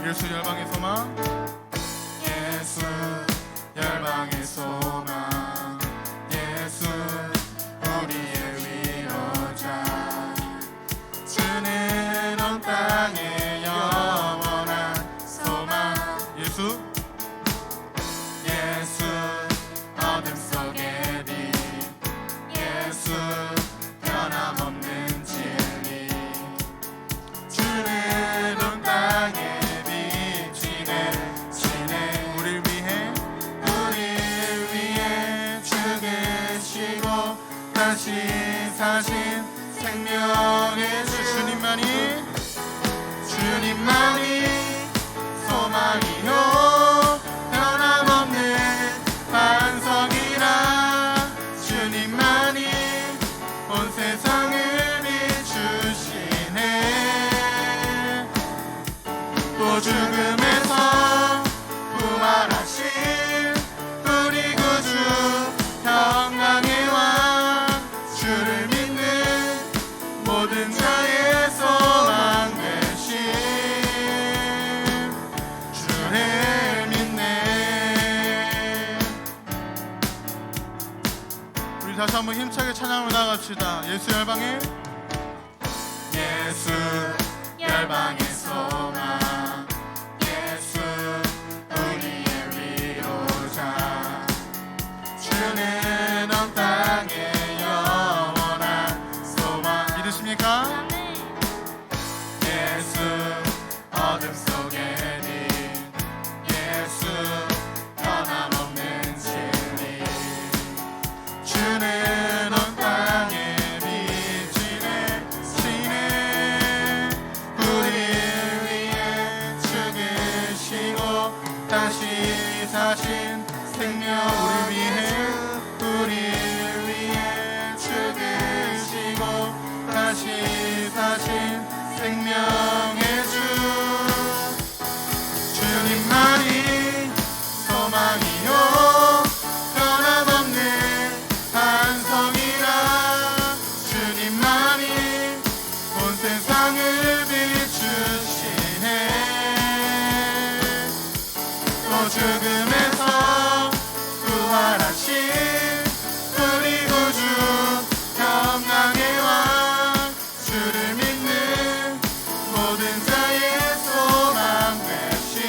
예수 열방의 소망, 예수 열방의 소망, 예수 우리의 위로자, 주는 온 땅의 영원한 소망. 예수 예수 어둠 속의 빛, 예수 변함없는 진리, 주는 온 땅에 비치네 우리를 위해 죽으시고 다시 사신 생명의 주, 주님만이 소망이요 변함없는 반석이라, 주님만이 온 세상을 비추시네. 또 죽음에서 부활하신 우리 구주 평강의 왕, 주를 믿는 모든 자의 소망 되신 주를 믿네. 우리 다시 한번 힘차게 찬양으로 나갑시다. 예수 열방의 예수 열방의 소망, 예수 우리의 위로자, 주는 온 땅의 영원한 소망. 믿으십니까? 예수 어둠 속의 빛, 예수 변함없는 진리, 주는 온 땅에 비치네 우리를 위해 죽으시고 다시 사신 생명, 우리를 위해 죽으시고 다시 사신 생명의 주, 주님만이 소망이요 변함없는 반석이라, 주님만이 온 세상을 비추시네. 또 죽음에서 부활하신 우리 구주 평강의 왕, 주를 믿는 모든 자의 소망 되신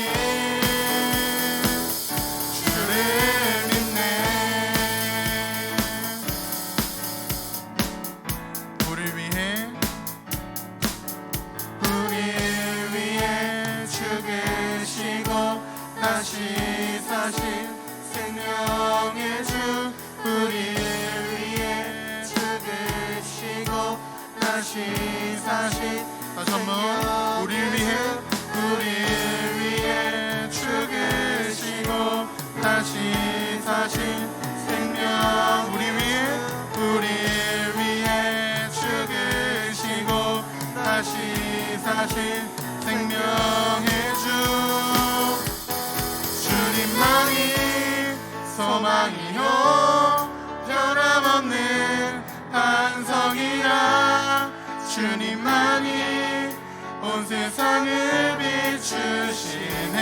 주를 믿네. 우리를 위해 죽으시고 다시 사신 생명의 주, 우리를 위해 죽으시고 다시 사신 다시 한번 우리를 위해 죽으시고 다시 사신 생명, 우리를 위해 죽으시고 다시 사신 생명의 주, 주님만이 소망이요 변함없는 반석이라, 주님만이 온 세상을 비추시네.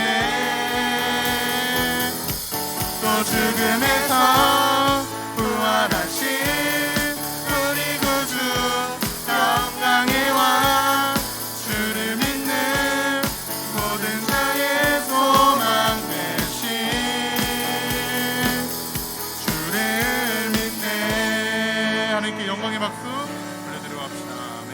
또 죽음에서 부활하신 우리 구주 평강의 왕, 주를 믿는 모든 자의 소망 되신 주를 믿네. 하나님께 영광의 박수 올려드리고 합시다. 아멘.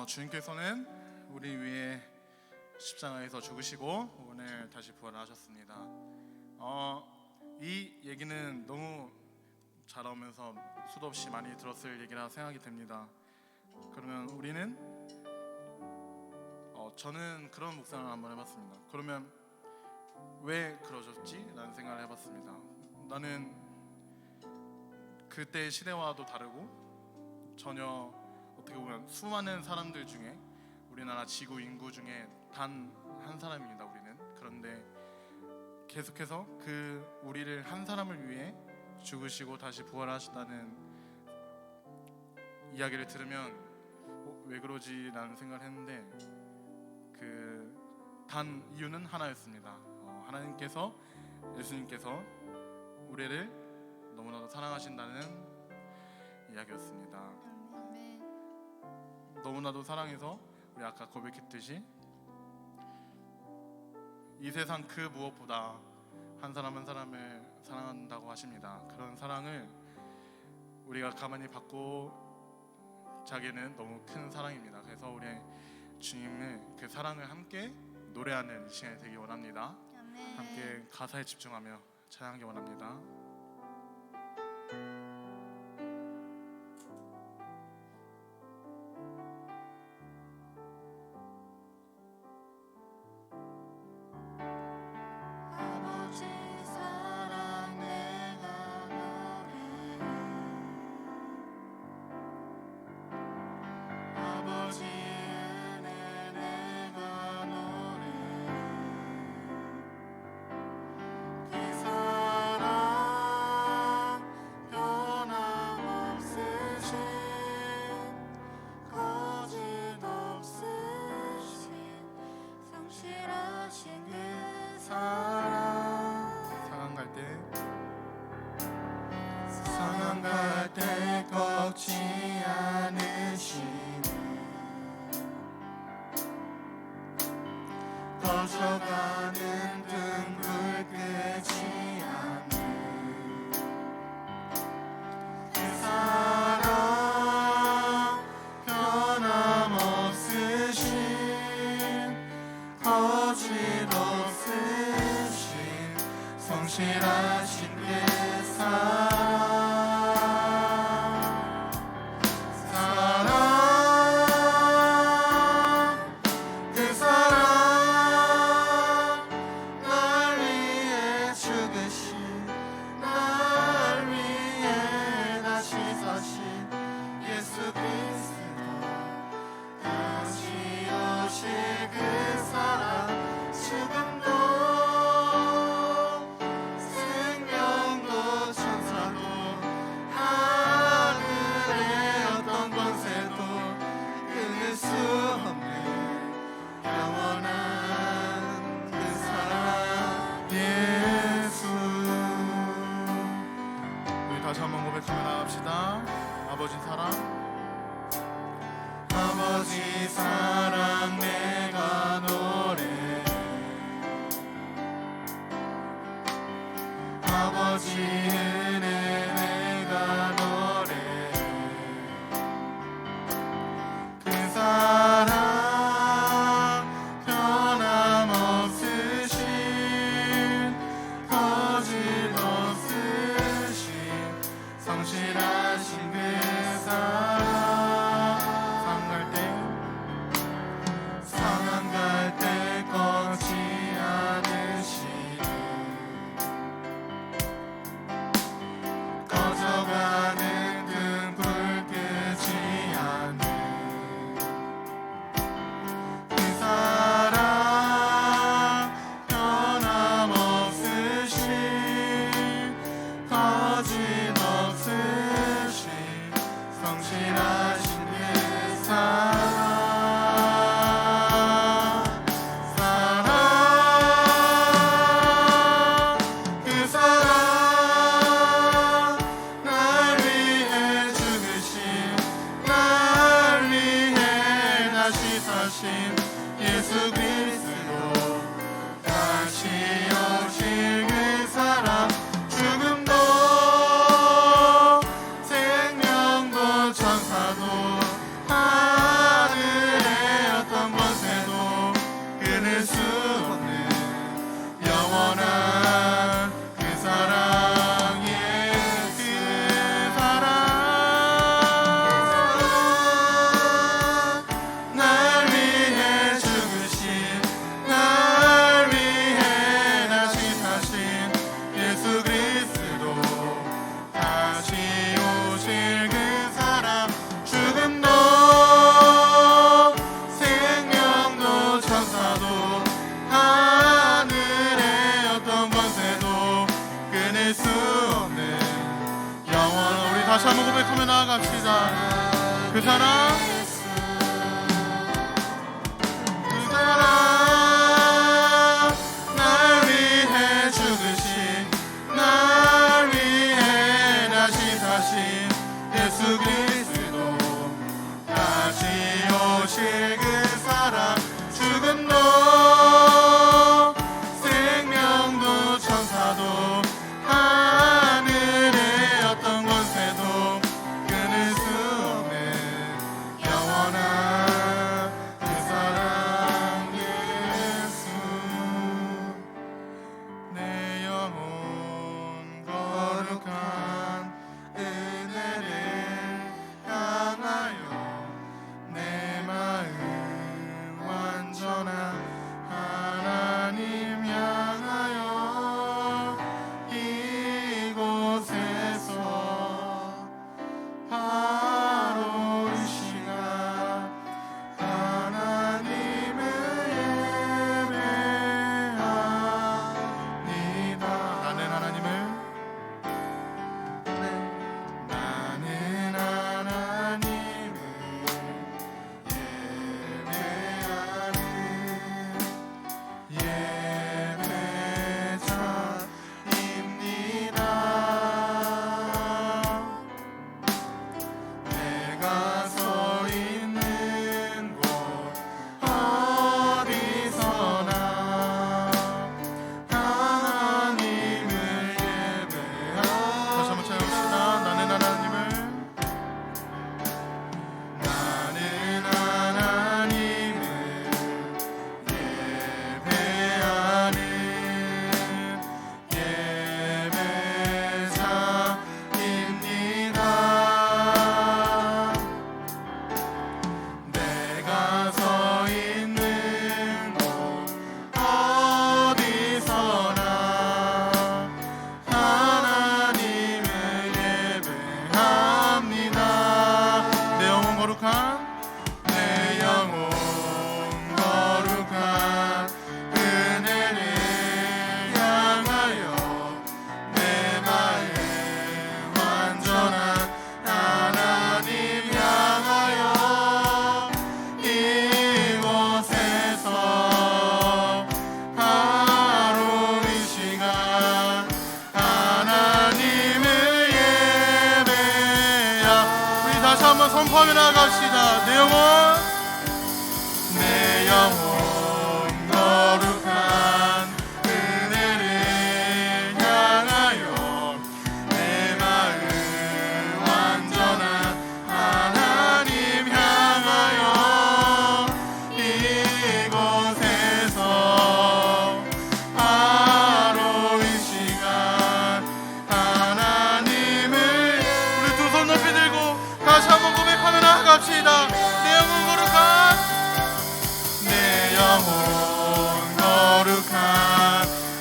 주님께서는 우리 위해 십자가에서 죽으시고 오늘 다시 부활하셨습니다. 이 얘기는 너무 자라오면서 수도 없이 많이 들었을 얘기라 생각이 됩니다. 그러면 우리는 저는 그런 묵상을 한번 해봤습니다. 그러면 왜 그러셨지? 라는 생각을 해봤습니다. 나는 그때 시대와도 다르고 전혀 어떻게 보면 수많은 사람들 중에 우리나라 지구 인구 중에 단 한 사람입니다. 우리는. 그런데 계속해서 우리를 한 사람을 위해 죽으시고 다시 부활하셨다는 이야기를 들으면 왜 그러지? 라는 생각을 했는데 단 이유는 하나였습니다. 하나님께서, 예수님께서 우리를 너무나도 사랑하신다는 이야기였습니다. 아멘. 너무나도 사랑해서 우리 아까 고백했듯이 이 세상 그 무엇보다 한 사람 한 사람을 사랑한다고 하십니다. 그런 사랑을 우리가 가만히 받고 자기는 너무 큰 사랑입니다. 그래서 우리 주님의 그 사랑을 함께 노래하는 이 시간이 되기 원합니다. 아멘. 함께 가사에 집중하며 찬양하기 원합니다. 아버지 사랑 내가 노래 아버지 은혜 내가 노래 그 사랑 변함없으신 거짓없으신 성실하신 그 사랑 상한 갈 때 꺾지 않으시네 꺼져가는 등불 끄지 않네 그 사랑 변함없으신 거짓없으신 성실하신 그 날 위해 죽으신 날 위해 다시 사신 예수 그리스도 다시 오실 그 사랑 죽음도 생명도 천사도 하늘의 어떤 권세도 끊을 수 없는 영원한 그 사랑 예수 우리 다시 한번 고백하며 나갑시다. 아버지 사랑, 아버지 사랑 내가 노래 아버지 은혜 내가 노래 그 사랑 변함없으신 거짓없으신 성실하신 그 사랑 상한 갈 때 꺾지 않으시네 우리 다시 한번 고백하며 나아갑시다. 그 사랑, 그 사랑, 날 위해 죽으신, 날 위해 다시 사신 예수 그리스도, 다시 오실 그 사랑, 죽음도 생명도 천사도 하늘의 어떤 권세도 끊을 수 없는 영원한 그 사랑 예수. 내 영혼 거룩한 은혜를 향하여, 내 마음 완전한 하나님 향하여, 이곳에서 바로 이 시간 하나님을 예배합니다. 나는 하나님을, 나는 하나님을 예배하는 예배자입니다. 내가 서 있는 곳 어디서나 하나님을 예배하는, 다시 한번 찬양합시다. 나는 하나님을, 나는 하나님을 예배하는 예배자입니다. 내가 서 있는 곳 어디서나 하나님을 예배합니다. 내 영혼 거룩한, 내 영혼 거룩한 은혜를 향하여, 내 마음 완전한 하나님 향하여, 이곳에서 바로 이 시간 하나님을 예배야. 우리 다시 한번 선포하며 나아갑시다. 내 영혼, 내 영혼 거룩한 은혜를 향하여, 내 마음 완전한 하나님 향하여, 이곳에서 바로 이 시간 하나님을, 우리 두 손 높이 들고 다시 한번 고백하며 나아갑시다. 내 영혼 거룩한, 내 영혼 거룩한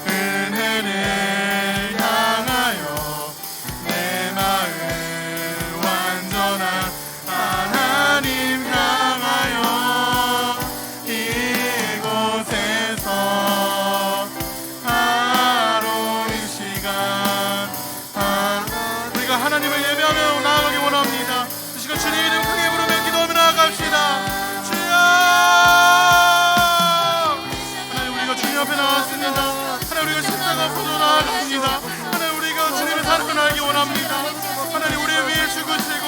은혜를 향하여, 내 마음 완전한 하나님 향하여, 이곳에서 바로 이 시간 우리가 하나님을 예배하며 나아가기 원합니다. 이 시간 주님 이름 크게 부르며 기도하며 나아갑시다. 주여, 하나님 우리가 주님 앞에 나왔습니다. 하나님 우리가 십자가 앞으로 나아갑니다. 하나님 우리가 주님의 사랑을 알기 원합니다. 하나님 우리 위해 죽으시고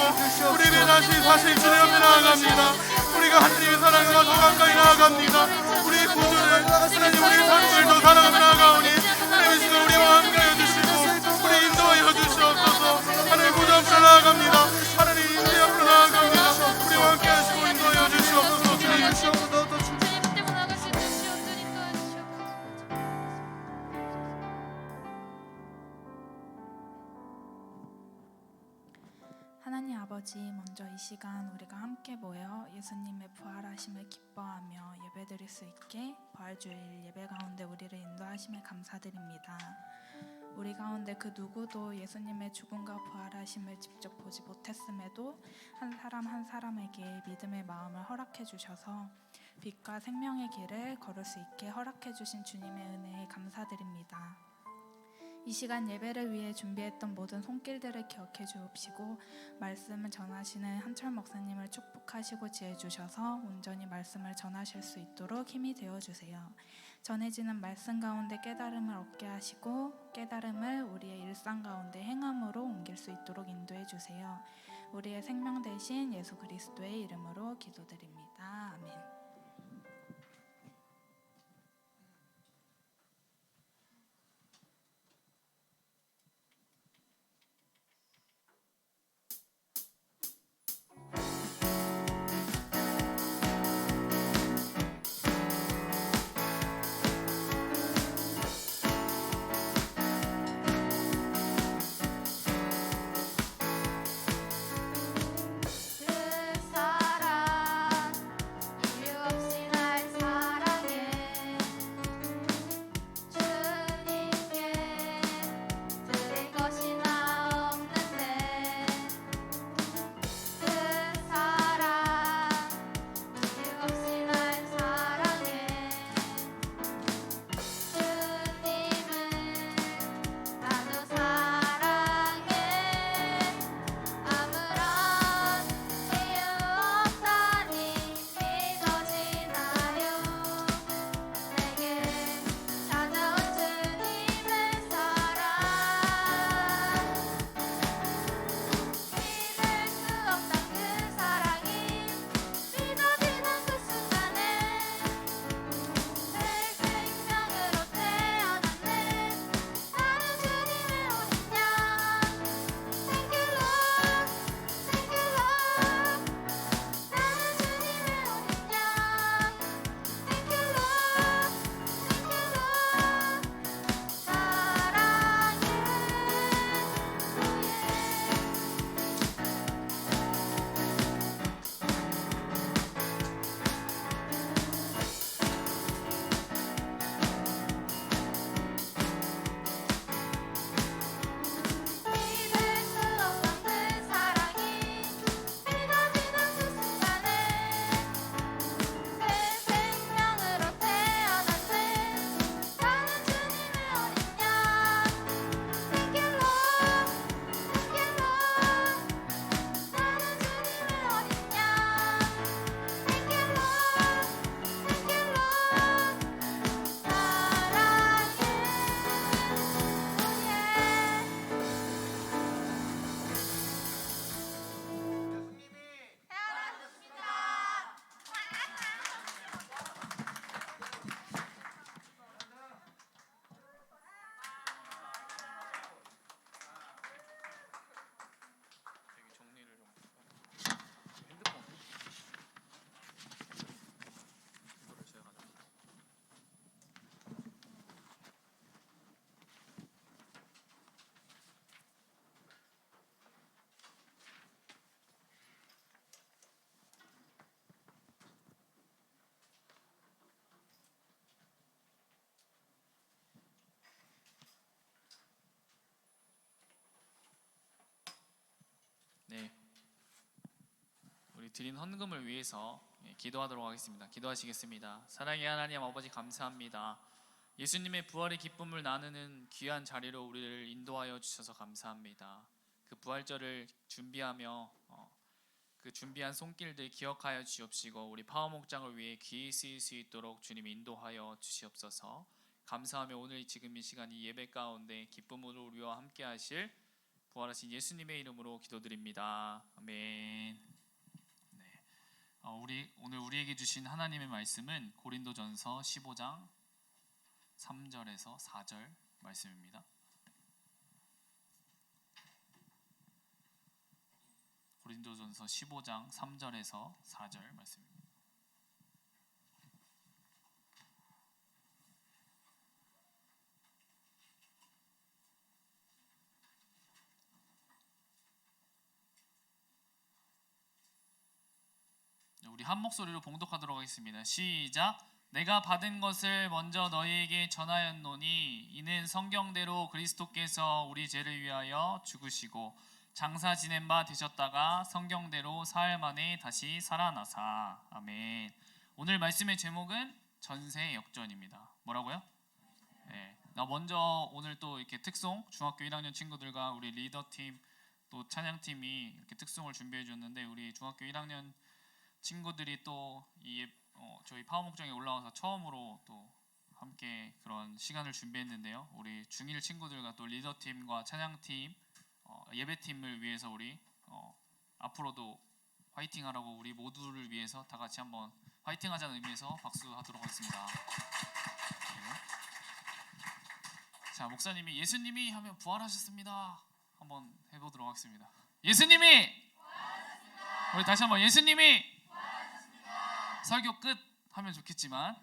우리 위해 다시 사실 주님 앞에 나아갑니다. 우리가 하나님의 사랑과 더 가까이 나아갑니다. 우리의 구주를, 하나님 우리의 삶을 더 사랑하며 나아가오니, 하나님 이 시간 우리와 함께하여 주시고 우리 인도하여 주시옵소서. 하나님 구주 앞으로 나아갑니다. 하나님 인도 앞으로 나아갑니다. 우리와 함께하시고 인도하여 주시옵소서. 주님 주시옵소서. 하나님 아버지, 먼저 이 시간 우리가 함께 모여 예수님의 부활하심을 기뻐하며 예배드릴 수 있게 부활주일 예배 가운데 우리를 인도하심에 감사드립니다. 우리 가운데 그 누구도 예수님의 죽음과 부활하심을 직접 보지 못했음에도 한 사람 한 사람에게 믿음의 마음을 허락해 주셔서 빛과 생명의 길을 걸을 수 있게 허락해 주신 주님의 은혜에 감사드립니다. 이 시간 예배를 위해 준비했던 모든 손길들을 기억해 주옵시고 말씀을 전하시는 한철 목사님을 축복하시고 지혜 주셔서 온전히 말씀을 전하실 수 있도록 힘이 되어 주세요. 전해지는 말씀 가운데 깨달음을 얻게 하시고 깨달음을 우리의 일상 가운데 행함으로 옮길 수 있도록 인도해 주세요. 우리의 생명 대신 예수 그리스도의 이름으로 기도드립니다. 아멘. 그 사랑 이유 없이 날 사랑해 주님께 드릴 것이 나 없는데 그 사랑 이유 없이 날 사랑해 주님을 나도 사랑해 아무런 이유 없다니 믿어지나요 내게 찾아온 주님의 사랑 믿을 수 없던 그 사랑이 믿어지는 그 순간에 내 생명으로 태어났네 나는 주님의 어린양 Thank you Lord Thank you Lord 나는 주님의 어린양 Thank you Lord Thank you Lord 사랑해 믿을 수 없던 그 사랑이 믿어지는 그 순간에 새 생명으로 태어났네 나는 주님의 어린 양 Thank you Lord Thank you Lord 나는 주님의 어린 양 Thank you Lord Thank you Lord 사랑해 되게 정리를 좀 핸드폰 이거를 제가 가지고 네, 우리 드린 헌금을 위해서 기도하도록 하겠습니다. 기도하시겠습니다. 사랑의 하나님 아버지 감사합니다. 예수님의 부활의 기쁨을 나누는 귀한 자리로 우리를 인도하여 주셔서 감사합니다. 그 부활절을 준비하며 그 준비한 손길들 기억하여 주옵시고 우리 파워 목장을 위해 귀히 쓰일 수 있도록 주님 인도하여 주시옵소서. 감사하며 오늘 지금 이 시간 이 예배 가운데 기쁨으로 우리와 함께 하실 부활하신 예수님의 이름으로 기도드립니다. 아멘. 네, 오늘 우리에게 주신 하나님의 말씀은 고린도전서 15장 3절에서 4절 말씀입니다. 고린도전서 15장 3절에서 4절 말씀입니다. 우리 한 목소리로 봉독하도록 하겠습니다. 시작. 내가 받은 것을 먼저 너희에게 전하였노니 이는 성경대로 그리스도께서 우리 죄를 위하여 죽으시고 장사 지낸 바 되셨다가 성경대로 사흘 만에 다시 살아나사. 아멘. 오늘 말씀의 제목은 전세 역전입니다. 뭐라고요? 네, 나 먼저 오늘 또 이렇게 특송 중학교 1학년 친구들과 우리 리더팀 또 찬양팀이 이렇게 특송을 준비해 줬는데 우리 중학교 1학년 친구들이 또 저희 파워 목장에 올라와서 처음으로 또 함께 그런 시간을 준비했는데요. 우리 중1 친구들과 또 리더팀과 찬양팀 예배팀을 위해서 우리 앞으로도 화이팅하라고 우리 모두를 위해서 다 같이 한번 화이팅하자는 의미에서 박수하도록 하겠습니다. 네. 자, 목사님이 예수님이 하면 부활하셨습니다. 한번 해보도록 하겠습니다. 예수님이 부활하셨습니다. 우리 다시 한번 예수님이 부활하셨습니다. 설교 끝 하면 좋겠지만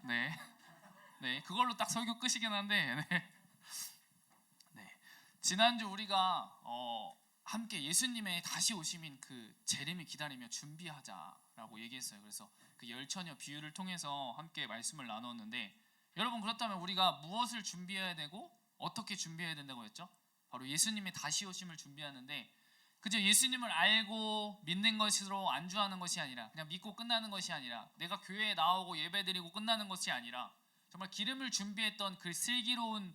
네, 그걸로 딱 설교 끝이긴 한데 네. 지난주 우리가 함께 예수님의 다시 오심인 그 재림을 기다리며 준비하자라고 얘기했어요. 그래서 그 열처녀 비유를 통해서 함께 말씀을 나눴는데 여러분 그렇다면 우리가 무엇을 준비해야 되고 어떻게 준비해야 된다고 했죠? 바로 예수님의 다시 오심을 준비하는데 그저 예수님을 알고 믿는 것으로 안주하는 것이 아니라 그냥 믿고 끝나는 것이 아니라 내가 교회에 나오고 예배드리고 끝나는 것이 아니라 정말 기름을 준비했던 그 슬기로운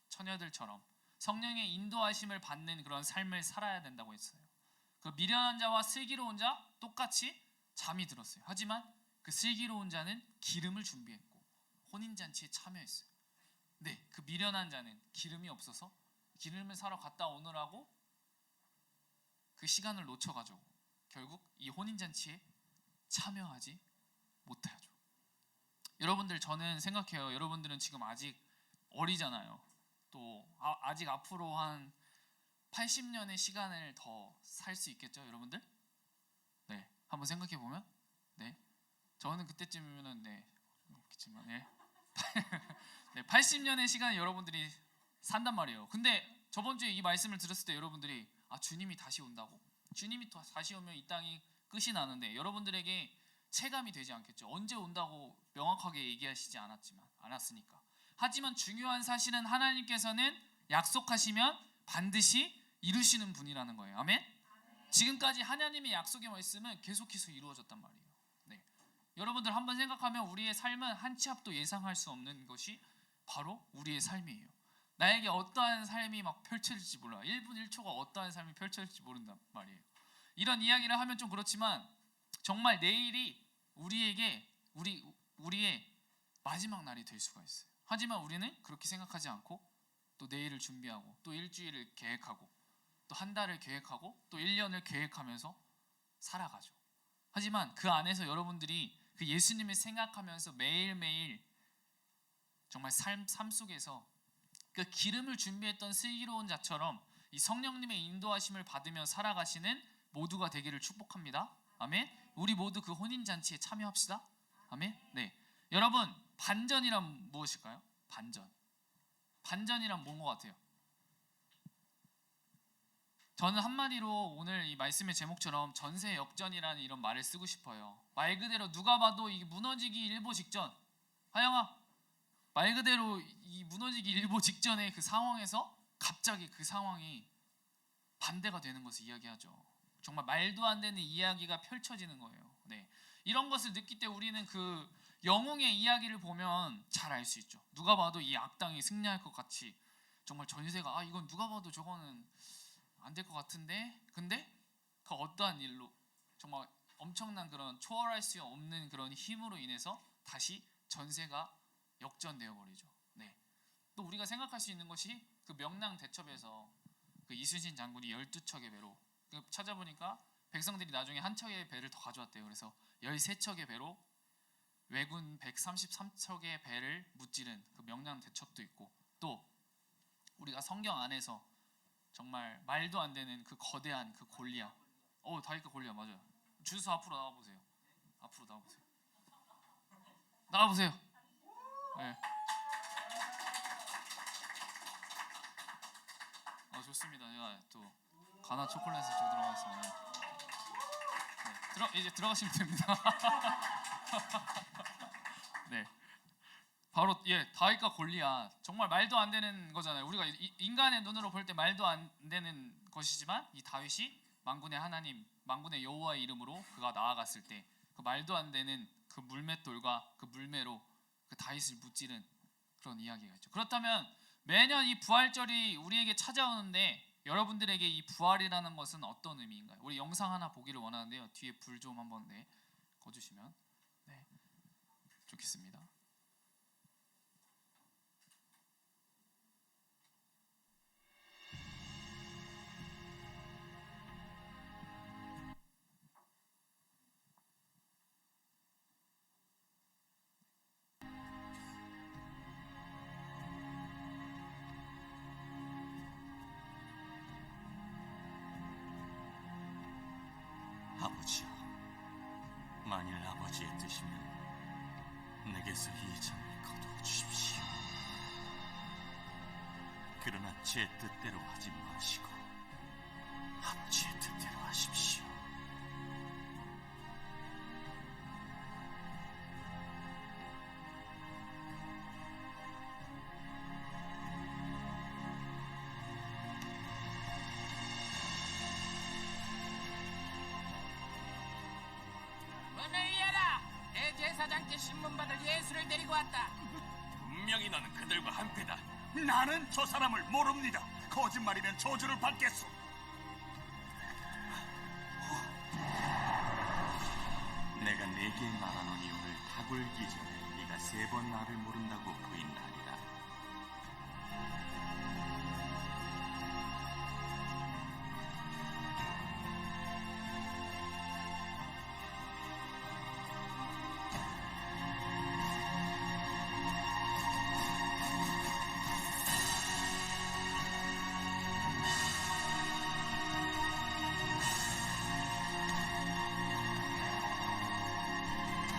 처녀들처럼 성령의 인도하심을 받는 그런 삶을 살아야 된다고 했어요. 그 미련한 자와 슬기로운 자 똑같이 잠이 들었어요. 하지만 그 슬기로운 자는 기름을 준비했고 혼인잔치에 참여했어요. 네, 그 미련한 자는 기름이 없어서 기름을 사러 갔다 오느라고 그 시간을 놓쳐가지고 결국 이 혼인잔치에 참여하지 못하죠. 여러분들 저는 생각해요. 여러분들은 지금 아직 어리잖아요. 또 아직 앞으로 한 80년의 시간을 더 살 수 있겠죠, 여러분들? 네, 한번 생각해 보면, 네, 저는 그때쯤이면은 없겠지만, 네, 80년의 시간을 여러분들이 산단 말이에요. 근데 저번 주에 이 말씀을 들었을 때 여러분들이 주님이 다시 온다고? 주님이 다시 오면 이 땅이 끝이 나는데 여러분들에게 체감이 되지 않겠죠. 언제 온다고 명확하게 얘기하시지 않았으니까. 하지만 중요한 사실은 하나님께서는 약속하시면 반드시 이루시는 분이라는 거예요. 아멘? 지금까지 하나님의 약속의 말씀은 계속해서 이루어졌단 말이에요. 네. 여러분들 한번 생각하면 우리의 삶은 한 치 앞도 예상할 수 없는 것이 바로 우리의 삶이에요. 나에게 어떠한 삶이 막 펼쳐질지 몰라. 1분 1초가 어떠한 삶이 펼쳐질지 모른단 말이에요. 이런 이야기를 하면 좀 그렇지만 정말 내일이 우리의 마지막 날이 될 수가 있어요. 하지만 우리는 그렇게 생각하지 않고 또 내일을 준비하고 또 일주일을 계획하고 또 한 달을 계획하고 또 1년을 계획하면서 살아가죠. 하지만 그 안에서 여러분들이 그 예수님을 생각하면서 매일매일 정말 삶 속에서 그 기름을 준비했던 슬기로운 자처럼 이 성령님의 인도하심을 받으며 살아가시는 모두가 되기를 축복합니다. 아멘. 우리 모두 그 혼인잔치에 참여합시다. 아멘. 네. 여러분 반전이란 무엇일까요? 반전이란 뭔 것 같아요? 저는 한마디로 오늘 이 말씀의 제목처럼 전세 역전이라는 이런 말을 쓰고 싶어요. 말 그대로 누가 봐도 이게 무너지기 일보 직전, 하영아, 말 그대로 이 무너지기 일보 직전의 그 상황에서 갑자기 그 상황이 반대가 되는 것을 이야기하죠. 정말 말도 안 되는 이야기가 펼쳐지는 거예요. 네. 이런 것을 느낄 때 우리는 그 영웅의 이야기를 보면 잘 알 수 있죠. 누가 봐도 이 악당이 승리할 것 같이 정말 전세가 이건 누가 봐도 저거는 안 될 것 같은데 근데 그 어떠한 일로 정말 엄청난 그런 초월할 수 없는 그런 힘으로 인해서 다시 전세가 역전되어 버리죠. 네. 또 우리가 생각할 수 있는 것이 그 명랑 대첩에서 그 이순신 장군이 12척의 배로 찾아보니까 백성들이 나중에 한 척의 배를 더 가져왔대요. 그래서 13척의 배로 왜군 133척의 배를 무찌른 그 명량 대첩도 있고 또 우리가 성경 안에서 정말 말도 안 되는 그 거대한 그 골리앗 다윗과 골리앗 맞아요. 주소 앞으로 나와보세요. 앞으로 나와보세요. 네. 좋습니다. 제가 또 가나 초콜릿을 좀 들어가겠습니다. 네. 이제 들어가시면 됩니다. 네. 바로 다윗과 골리앗 정말 말도 안 되는 거잖아요. 우리가 인간의 눈으로 볼 때 말도 안 되는 것이지만 이 다윗이 만군의 하나님, 만군의 여호와의 이름으로 그가 나아갔을 때 그 말도 안 되는 그 물맷돌과 그 물매로 그 다윗을 무찌른 그런 이야기가 있죠. 그렇다면 매년 이 부활절이 우리에게 찾아오는데 여러분들에게 이 부활이라는 것은 어떤 의미인가요? 우리 영상 하나 보기를 원하는데요. 뒤에 불 좀 한번 꺼주시면 좋겠습니다. 아버지여, 만일 아버지의 뜻이면 내게서 이 잔을 거두어 주십시오. 그러나 제 뜻대로 하지 마시고 아버지의 뜻대로 하십시오. 오늘이라 대제사장께 신문받을 예수를 데리고 왔다. 분명히 너는 그들과 한패다. 나는 저 사람을 모릅니다. 거짓말이면 저주를 받겠소. 내가 네게 말하노니 오늘 닭울기 전에 네가 3번 나를 모른다고 부인하리라.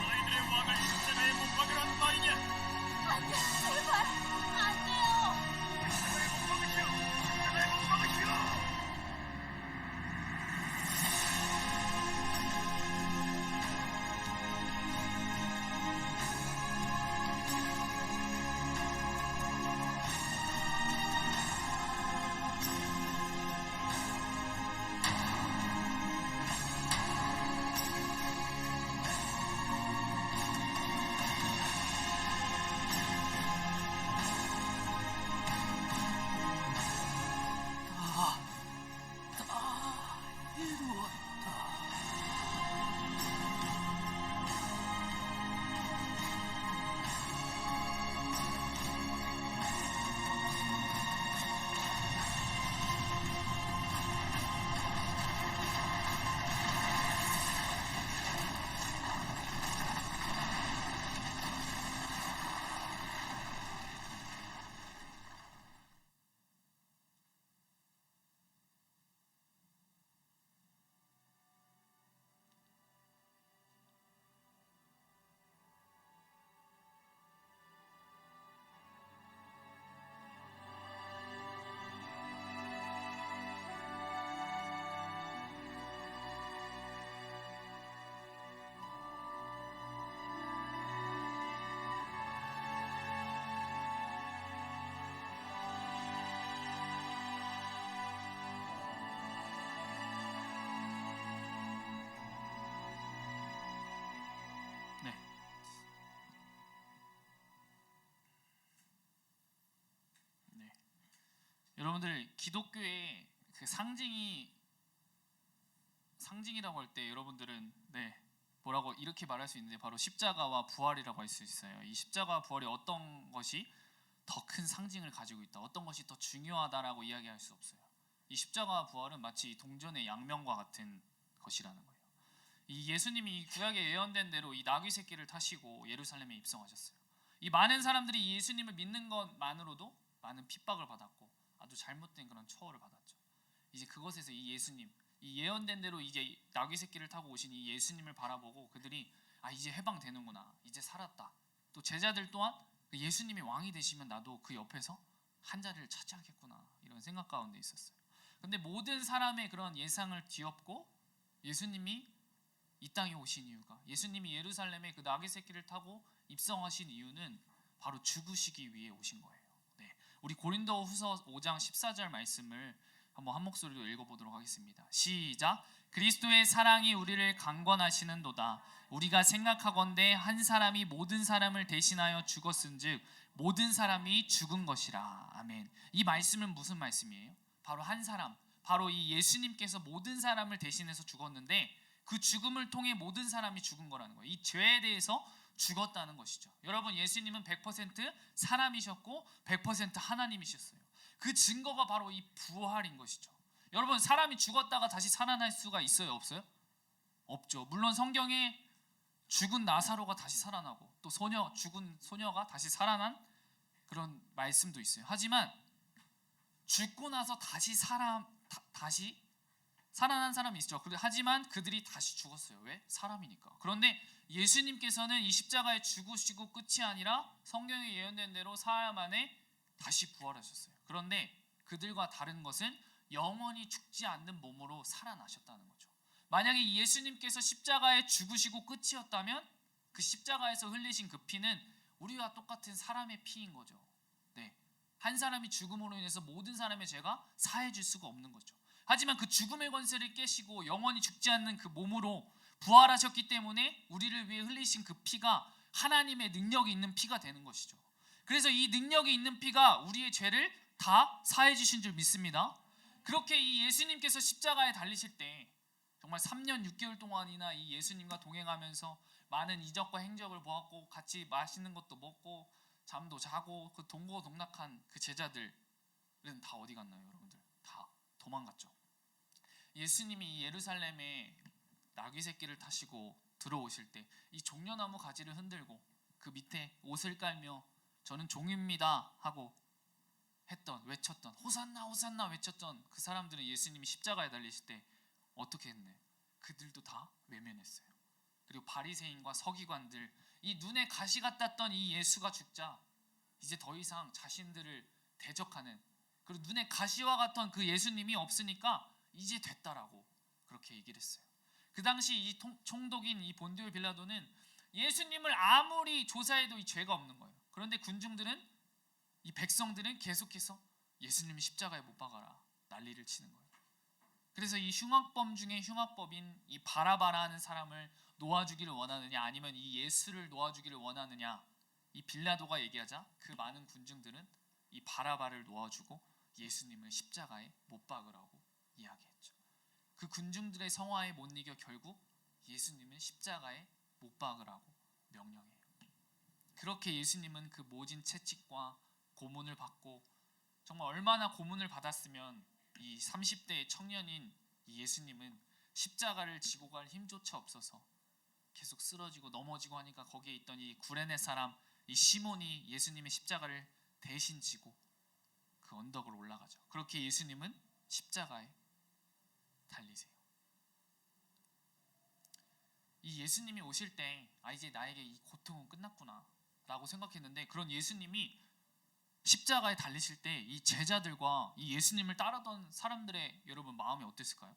너희들의 왕을 십자가에 못 박으라는 말이냐? 안 돼, 제발 안 돼요. 십자가에 못 박으시오! 십자가에 못 박으시오! 여러분들 기독교의 그 상징이라고 할 때 여러분들은 뭐라고 이렇게 말할 수 있는데 바로 십자가와 부활이라고 할 수 있어요. 이 십자가와 부활이 어떤 것이 더 큰 상징을 가지고 있다, 어떤 것이 더 중요하다라고 이야기할 수 없어요. 이 십자가와 부활은 마치 동전의 양면과 같은 것이라는 거예요. 이 예수님이 이 구약에 예언된 대로 이 나귀 새끼를 타시고 예루살렘에 입성하셨어요. 이 많은 사람들이 예수님을 믿는 것만으로도 많은 핍박을 받았고 아주 잘못된 그런 처우를 받았죠. 이제 그것에서 이 예수님, 이 예언된 대로 이제 나귀 새끼를 타고 오신 이 예수님을 바라보고 그들이 이제 해방되는구나, 이제 살았다. 또 제자들 또한 예수님이 왕이 되시면 나도 그 옆에서 한 자리를 차지하겠구나, 이런 생각 가운데 있었어요. 근데 모든 사람의 그런 예상을 뒤엎고 예수님이 이 땅에 오신 이유가, 예수님이 예루살렘에 그 나귀 새끼를 타고 입성하신 이유는 바로 죽으시기 위해 오신 거예요. 우리 고린도후서 5장 14절 말씀을 한번 한 목소리로 읽어보도록 하겠습니다. 시작. 그리스도의 사랑이 우리를 강권하시는도다. 우리가 생각하건대 한 사람이 모든 사람을 대신하여 죽었은즉 모든 사람이 죽은 것이라. 아멘. 이 말씀은 무슨 말씀이에요? 바로 한 사람, 바로 이 예수님께서 모든 사람을 대신해서 죽었는데 그 죽음을 통해 모든 사람이 죽은 거라는 거예요. 이 죄에 대해서 죽었다는 것이죠. 여러분, 예수님은 100% 사람이셨고 100% 하나님이셨어요. 그 증거가 바로 이 부활인 것이죠. 여러분, 사람이 죽었다가 다시 살아날 수가 있어요, 없어요? 없죠. 물론 성경에 죽은 나사로가 다시 살아나고 또 죽은 소녀가 다시 살아난 그런 말씀도 있어요. 하지만 죽고 나서 다시 살아난 사람이 있죠. 하지만 그들이 다시 죽었어요. 왜? 사람이니까. 그런데 예수님께서는 이 십자가에 죽으시고 끝이 아니라 성경에 예언된 대로 사흘 만에 다시 부활하셨어요. 그런데 그들과 다른 것은 영원히 죽지 않는 몸으로 살아나셨다는 거죠. 만약에 이 예수님께서 십자가에 죽으시고 끝이었다면 그 십자가에서 흘리신 그 피는 우리와 똑같은 사람의 피인 거죠. 네, 한 사람이 죽음으로 인해서 모든 사람의 죄가 사해질 수가 없는 거죠. 하지만 그 죽음의 권세를 깨시고 영원히 죽지 않는 그 몸으로 부활하셨기 때문에 우리를 위해 흘리신 그 피가 하나님의 능력이 있는 피가 되는 것이죠. 그래서 이 능력이 있는 피가 우리의 죄를 다 사해 주신 줄 믿습니다. 그렇게 이 예수님께서 십자가에 달리실 때 정말 3년 6개월 동안이나 이 예수님과 동행하면서 많은 이적과 행적을 보았고 같이 맛있는 것도 먹고 잠도 자고 그 동고동락한 그 제자들은 다 어디 갔나요, 여러분들? 다 도망갔죠. 예수님이 이 예루살렘에 나귀 새끼를 타시고 들어오실 때 이 종려나무 가지를 흔들고 그 밑에 옷을 깔며 저는 종입니다 하고 외쳤던 호산나 호산나 외쳤던 그 사람들은 예수님이 십자가에 달리실 때 어떻게 했나요? 그들도 다 외면했어요. 그리고 바리새인과 서기관들, 이 눈에 가시 같았던 이 예수가 죽자 이제 더 이상 자신들을 대적하는, 그리고 눈에 가시와 같던 그 예수님이 없으니까 이제 됐다라고 그렇게 얘기를 했어요. 그 당시 이 총독인 이 본디오 빌라도는 예수님을 아무리 조사해도 이 죄가 없는 거예요. 그런데 군중들은, 이 백성들은 계속해서 예수님이 십자가에 못 박아라 난리를 치는 거예요. 그래서 이 흉악범 중에 흉악범인 이 바라바라는 사람을 놓아주기를 원하느냐 아니면 이 예수를 놓아주기를 원하느냐, 이 빌라도가 얘기하자 그 많은 군중들은 이 바라바를 놓아주고 예수님을 십자가에 못 박으라고 이야기했죠. 그 군중들의 성화에 못 이겨 결국 예수님은 십자가에 못 박으라고 명령해요. 그렇게 예수님은 그 모진 채찍과 고문을 받고, 정말 얼마나 고문을 받았으면 이 30대의 청년인 이 예수님은 십자가를 지고 갈 힘조차 없어서 계속 쓰러지고 넘어지고 하니까 거기에 있던 이 구레네 사람 이 시몬이 예수님의 십자가를 대신 지고 그 언덕으로 올라가죠. 그렇게 예수님은 십자가에 달리세요. 이 예수님이 오실 때 이제 나에게 이 고통은 끝났구나 라고 생각했는데, 그런 예수님이 십자가에 달리실 때 이 제자들과 이 예수님을 따르던 사람들의 여러분 마음이 어땠을까요?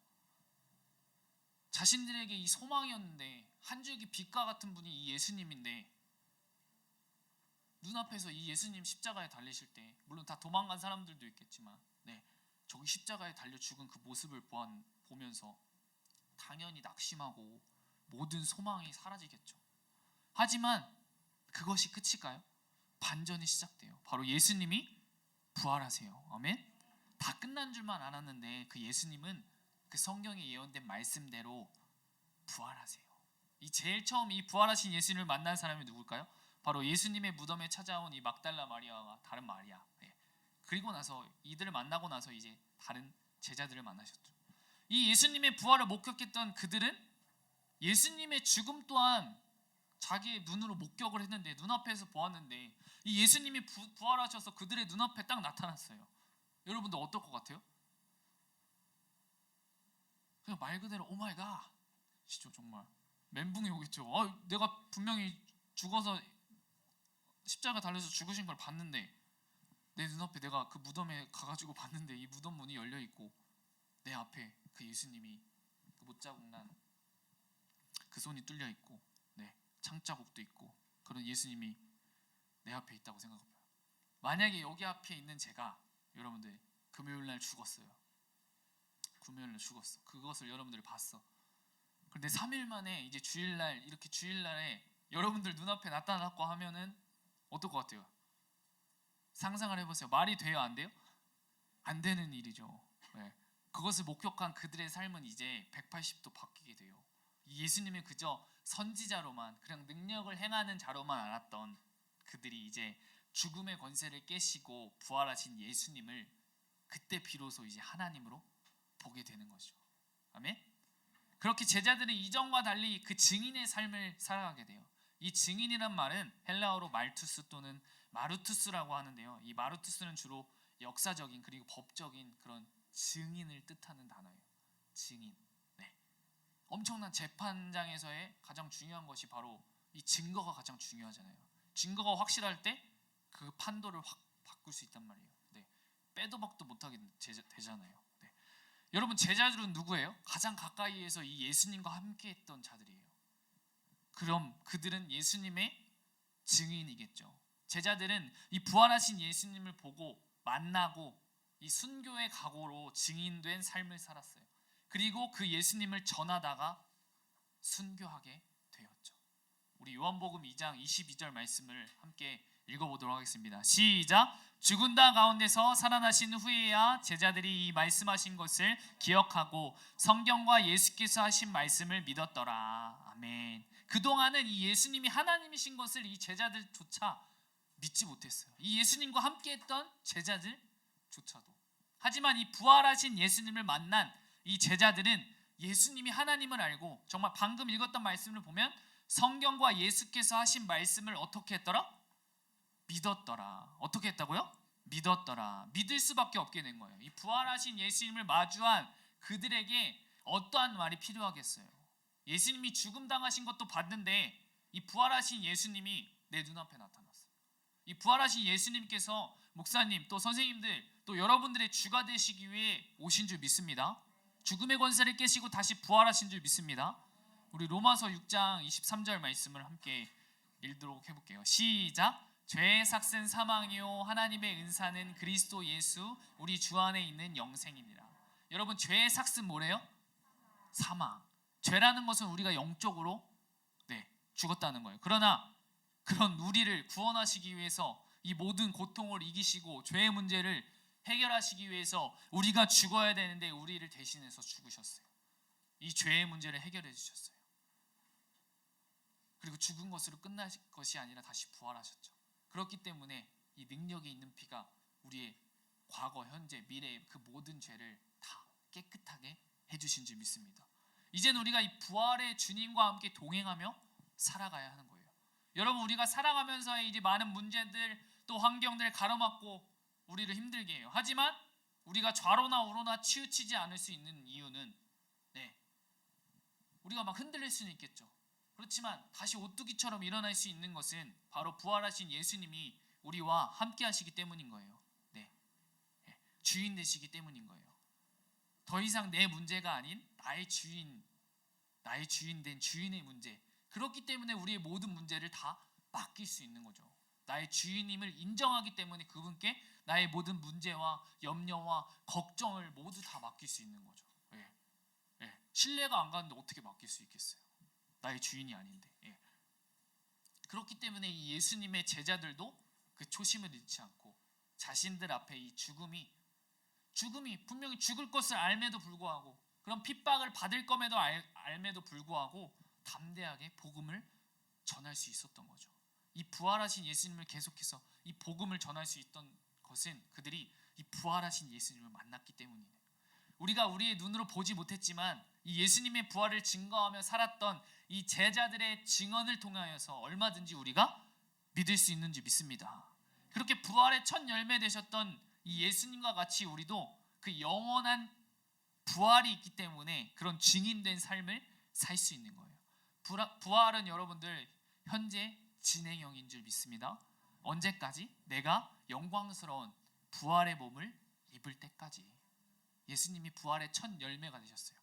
자신들에게 이 소망이었는데 한 줄기 빛과 같은 분이 이 예수님인데 눈앞에서 이 예수님 십자가에 달리실 때, 물론 다 도망간 사람들도 있겠지만 저기 십자가에 달려 죽은 그 모습을 보면서 당연히 낙심하고 모든 소망이 사라지겠죠. 하지만 그것이 끝일까요? 반전이 시작돼요. 바로 예수님이 부활하세요. 아멘. 다 끝난 줄만 알았는데 그 예수님은 그 성경에 예언된 말씀대로 부활하세요. 이 제일 처음 이 부활하신 예수님을 만난 사람이 누굴까요? 바로 예수님의 무덤에 찾아온 이 막달라 마리아와 다른 마리아. 그리고 나서 이들을 만나고 나서 이제 다른 제자들을 만나셨죠. 이 예수님의 부활을 목격했던 그들은 예수님의 죽음 또한 자기의 눈으로 목격을 했는데, 눈앞에서 보았는데 이 예수님이 부활하셔서 그들의 눈앞에 딱 나타났어요. 여러분들 어떨 것 같아요? 그냥 말 그대로 오마이갓, 진짜 정말 멘붕이 오겠죠. 내가 분명히 죽어서 십자가 달려서 죽으신 걸 봤는데, 내 눈앞에 내가 그 무덤에 가가지고 봤는데 이 무덤 문이 열려 있고 내 앞에 그 예수님이 그 못자국 난 그 손이 뚫려 있고 창자국도 있고 그런 예수님이 내 앞에 있다고 생각해봐요. 만약에 여기 앞에 있는 제가 여러분들 금요일날 죽었어요. 금요일날 죽었어. 그것을 여러분들이 봤어. 그런데 3일 만에 이제 주일날, 이렇게 주일날에 여러분들 눈앞에 나타났고 하면은 어떨 것 같아요? 상상을 해보세요. 말이 돼요, 안 돼요? 안 되는 일이죠. 네. 그것을 목격한 그들의 삶은 이제 180도 바뀌게 돼요. 예수님을 그저 선지자로만, 그냥 능력을 행하는 자로만 알았던 그들이 이제 죽음의 권세를 깨시고 부활하신 예수님을 그때 비로소 이제 하나님으로 보게 되는 거죠. 아멘. 그렇게 제자들은 이전과 달리 그 증인의 삶을 살아가게 돼요. 이 증인이란 말은 헬라어로 말투스 또는 마루투스라고 하는데요. 이 마루투스는 주로 역사적인 그리고 법적인 그런 증인을 뜻하는 단어예요. 증인. 네. 엄청난 재판장에서의 가장 중요한 것이 바로 이 증거가 가장 중요하잖아요. 증거가 확실할 때 그 판도를 확 바꿀 수 있단 말이에요. 네. 빼도 박도 못하게 되잖아요. 네. 여러분, 제자들은 누구예요? 가장 가까이에서 이 예수님과 함께했던 자들이에요. 그럼 그들은 예수님의 증인이겠죠. 제자들은 이 부활하신 예수님을 보고 만나고 이 순교의 각오로 증인된 삶을 살았어요. 그리고 그 예수님을 전하다가 순교하게 되었죠. 우리 요한복음 2장 22절 말씀을 함께 읽어보도록 하겠습니다. 시작. 죽은 자 가운데서 살아나신 후에야 제자들이 이 말씀하신 것을 기억하고 성경과 예수께서 하신 말씀을 믿었더라. 아멘. 그동안은 이 예수님이 하나님이신 것을 이 제자들조차 믿지 못했어요. 이 예수님과 함께했던 제자들조차도. 하지만 이 부활하신 예수님을 만난 이 제자들은 예수님이 하나님을 알고 정말 방금 읽었던 말씀을 보면 성경과 예수께서 하신 말씀을 어떻게 했더라? 믿었더라. 어떻게 했다고요? 믿었더라. 믿을 수밖에 없게 된 거예요. 이 부활하신 예수님을 마주한 그들에게 어떠한 말이 필요하겠어요? 예수님이 죽음 당하신 것도 봤는데 이 부활하신 예수님이 내 눈앞에 나타났어요. 이 부활하신 예수님께서 목사님 또 선생님들 또 여러분들의 주가 되시기 위해 오신 줄 믿습니다. 죽음의 권세를 깨시고 다시 부활하신 줄 믿습니다. 우리 로마서 6장 23절 말씀을 함께 읽도록 해볼게요. 시작. 죄의 삭은 사망이요 하나님의 은사는 그리스도 예수 우리 주 안에 있는 영생이니라. 여러분, 죄의 삭은 뭐래요? 사망. 죄라는 것은 우리가 영적으로 죽었다는 거예요. 그러나 그런 우리를 구원하시기 위해서 이 모든 고통을 이기시고 죄의 문제를 해결하시기 위해서 우리가 죽어야 되는데 우리를 대신해서 죽으셨어요. 이 죄의 문제를 해결해 주셨어요. 그리고 죽은 것으로 끝날 것이 아니라 다시 부활하셨죠. 그렇기 때문에 이 능력이 있는 피가 우리의 과거, 현재, 미래의 그 모든 죄를 다 깨끗하게 해주신 줄 믿습니다. 이제는 우리가 이 부활의 주님과 함께 동행하며 살아가야 하는 거예요. 여러분, 우리가 살아가면서의 이제 많은 문제들 또 환경들 가로막고 우리를 힘들게 해요. 하지만 우리가 좌로나 우로나 치우치지 않을 수 있는 이유는 우리가 막 흔들릴 수는 있겠죠. 그렇지만 다시 오뚜기처럼 일어날 수 있는 것은 바로 부활하신 예수님이 우리와 함께 하시기 때문인 거예요. 주인 되시기 때문인 거예요. 더 이상 내 문제가 아닌 나의 주인 된 주인의 문제. 그렇기 때문에 우리의 모든 문제를 다 맡길 수 있는 거죠. 나의 주인임을 인정하기 때문에 그분께 나의 모든 문제와 염려와 걱정을 모두 다 맡길 수 있는 거죠. 신뢰가 안 가는데 어떻게 맡길 수 있겠어요? 나의 주인이 아닌데. 그렇기 때문에 이 예수님의 제자들도 그 초심을 잃지 않고 자신들 앞에 이 죽음이 분명히 죽을 것을 알매도 불구하고 그런 핍박을 받을 것에도 알매도 불구하고 담대하게 복음을 전할 수 있었던 거죠. 이 부활하신 예수님을 계속해서 이 복음을 전할 수 있던 것은 그들이 이 부활하신 예수님을 만났기 때문이에요. 우리가 우리의 눈으로 보지 못했지만 이 예수님의 부활을 증거하며 살았던 이 제자들의 증언을 통하여서 얼마든지 우리가 믿을 수 있는지 믿습니다. 그렇게 부활의 첫 열매 되셨던 이 예수님과 같이 우리도 그 영원한 부활이 있기 때문에 그런 증인된 삶을 살 수 있는 거예요. 부활은 여러분들 현재 진행형인 줄 믿습니다. 언제까지? 내가 영광스러운 부활의 몸을 입을 때까지. 예수님이 부활의 첫 열매가 되셨어요.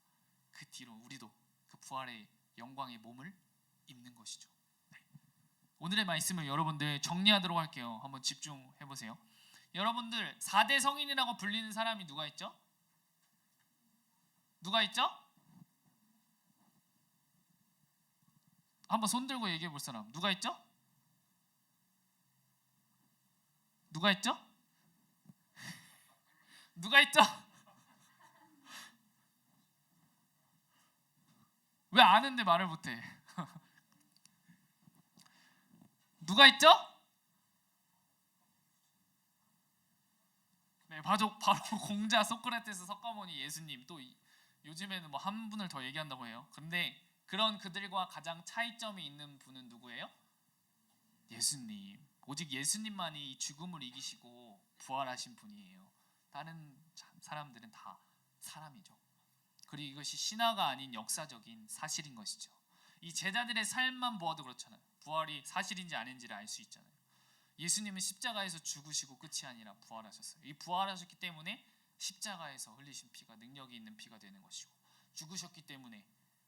그 뒤로 우리도 그 부활의 영광의 몸을 입는 것이죠. 오늘의 말씀을 여러분들 정리하도록 할게요. 한번 집중해 보세요. 여러분들 4대 성인이라고 불리는 사람이 누가 있죠? 누가 있죠? 한번 손 들고 얘기해 볼 사람. 누가 있죠? 누가 했죠? 누가 했죠? 왜 아는데 말을 못해? 누가 했죠? 네, 바로 공자 소크라테스 석가모니 예수님 또 요즘에는 뭐 한 분을 더 얘기한다고 해요. 근데 그런 그들과 가장 차이점이 있는 분은 누구예요? 예수님. 오직 예수님만이 이 죽음을 이기시고 부활하신 분이에요. 다른 사람들은 다 사람이죠. 그리고 이것이 신화가 아닌 역사적인 사실인 것이죠. 이 제자들의 삶만 보아도 그렇잖아요. 부활이 사실인지 아닌지를 알 수 있잖아요. 예수님은 십자가에서 죽으시고 끝이 아니라 부활하셨어요. 이 부활하셨기 때문에 십자가에서 흘리신 피가 능력이 있는 피가 되는 것이고, 죽으셨기 때문에